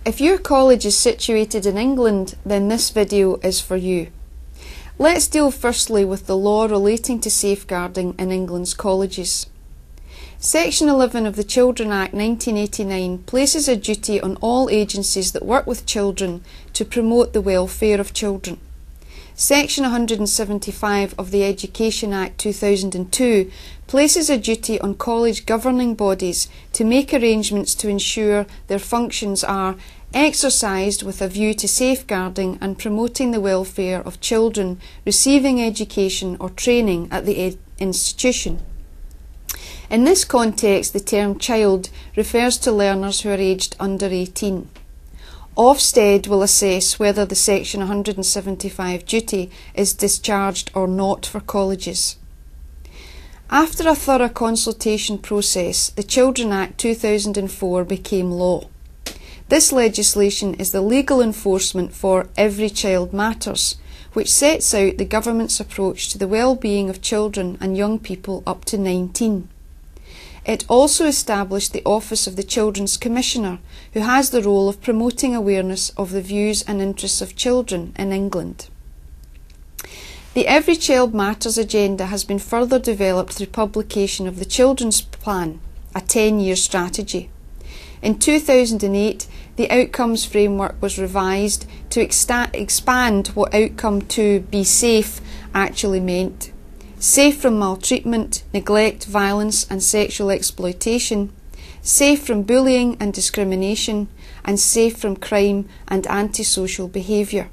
If your college is situated in England, then this video is for you. Let's deal firstly with the law relating to safeguarding in England's colleges. Section 11 of the Children Act 1989 places a duty on all agencies that work with children to promote the welfare of children. Section 175 of the Education Act 2002 places a duty on college governing bodies to make arrangements to ensure their functions are exercised with a view to safeguarding and promoting the welfare of children receiving education or training at the institution. In this context, the term child refers to learners who are aged under 18. Ofsted will assess whether the Section 175 duty is discharged or not for colleges. After a thorough consultation process, the Children Act 2004 became law. This legislation is the legal enforcement for Every Child Matters, which sets out the government's approach to the well-being of children and young people up to 19. It also established the Office of the Children's Commissioner, who has the role of promoting awareness of the views and interests of children in England. The Every Child Matters agenda has been further developed through publication of the Children's Plan, a 10-year strategy. In 2008, the Outcomes Framework was revised to expand what outcome to be safe actually meant. Safe from maltreatment, neglect, violence and sexual exploitation, safe from bullying and discrimination, and safe from crime and antisocial behaviour.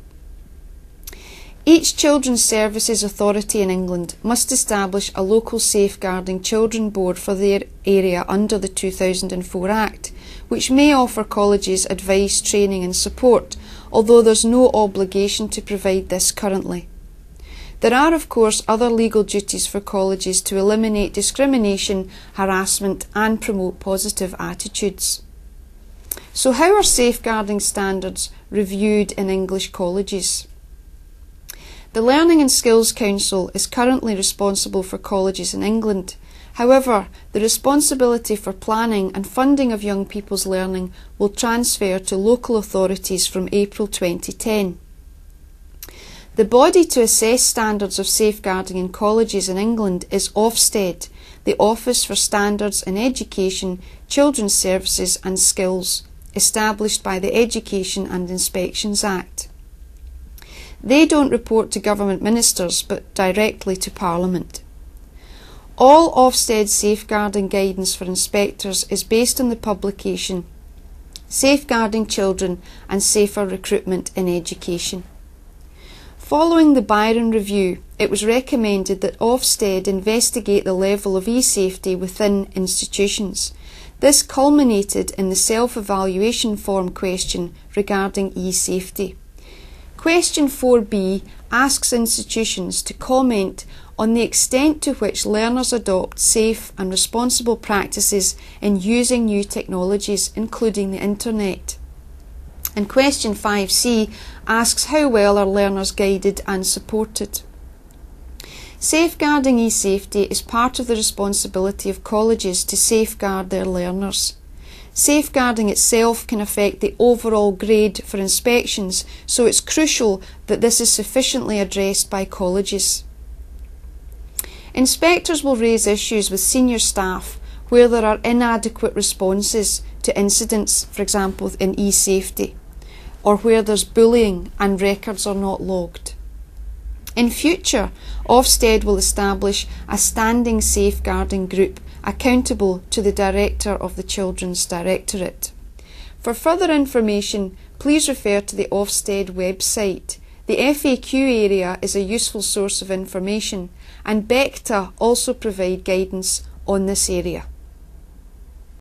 Each Children's Services Authority in England must establish a local safeguarding children board for their area under the 2004 Act, which may offer colleges advice, training and support, although there is no obligation to provide this currently. There are, of course, other legal duties for colleges to eliminate discrimination, harassment and promote positive attitudes. So how are safeguarding standards reviewed in English colleges? The Learning and Skills Council is currently responsible for colleges in England. However, the responsibility for planning and funding of young people's learning will transfer to local authorities from April 2010. The body to assess standards of safeguarding in colleges in England is Ofsted, the Office for Standards in Education, Children's Services and Skills, established by the Education and Inspections Act. They don't report to government ministers but directly to Parliament. All Ofsted safeguarding guidance for inspectors is based on the publication Safeguarding Children and Safer Recruitment in Education. Following the Byron Review, it was recommended that Ofsted investigate the level of e-safety within institutions. This culminated in the self-evaluation form question regarding e-safety. Question 4b asks institutions to comment on the extent to which learners adopt safe and responsible practices in using new technologies, including the Internet. And question 5c asks how well are learners guided and supported. Safeguarding e-safety is part of the responsibility of colleges to safeguard their learners. Safeguarding itself can affect the overall grade for inspections, so it's crucial that this is sufficiently addressed by colleges. Inspectors will raise issues with senior staff where there are inadequate responses to incidents, for example in e-safety, or where there's bullying and records are not logged. In future, Ofsted will establish a standing safeguarding group accountable to the Director of the Children's Directorate. For further information, please refer to the Ofsted website. The FAQ area is a useful source of information, and BECTA also provide guidance on this area.